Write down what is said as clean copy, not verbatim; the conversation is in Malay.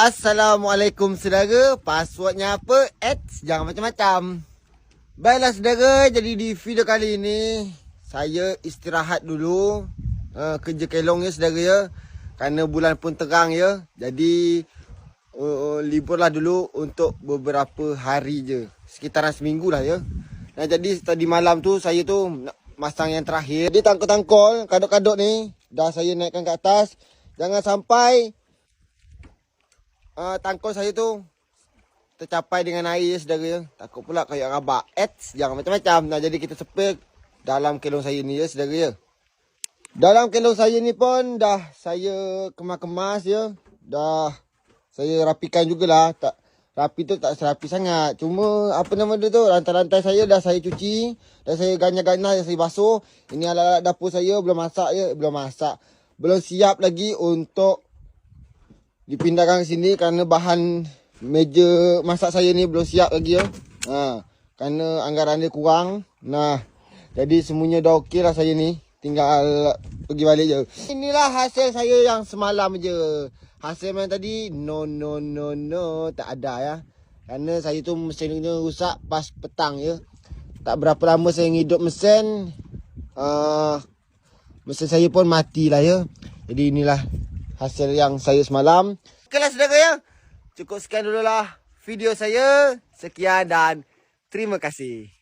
Assalamualaikum saudara. Passwordnya apa? Jangan macam-macam. Baiklah saudara, jadi di video kali ini saya istirahat dulu. Kerja kelong ya saudara ya. Kerana bulan pun terang ya. Jadi liburlah dulu untuk beberapa hari je. Sekitaran seminggu lah ya. Nah jadi tadi malam tu saya tu masang yang terakhir. Jadi tangkol-tangkol, kadok-kadok ni dah saya naikkan ke atas. Jangan sampai tangkol saya tu tercapai dengan air saudara ya. Takut pula kayak rabak. Jangan macam-macam. Nah jadi kita sepil dalam kelong saya ni ya saudara ya. Dalam kelong saya ni pun dah saya kemas-kemas ya. Dah saya rapikan jugalah. Tak rapi tu tak serapi sangat. Cuma apa nama dia tu, lantai-lantai saya dah saya cuci, dah saya ganyah-ganyah, dah saya basuh. Ini alat-alat dapur saya belum masak ya, belum masak. Belum siap lagi untuk dipindahkan ke sini kerana bahan meja masak saya ni belum siap lagi ya. Kerana anggaran dia kurang. Nah, jadi semuanya dah okey lah saya ni. Tinggal pergi balik je. Inilah hasil saya yang semalam je. Hasil main tadi no tak ada ya. Kerana saya tu mesinnya rusak pas petang ya. Tak berapa lama saya hidup mesin. Mesin saya pun matilah ya. Jadi inilah hasil yang saya semalam. Okeylah saudara ya. Cukup sekian dululah video saya. Sekian dan terima kasih.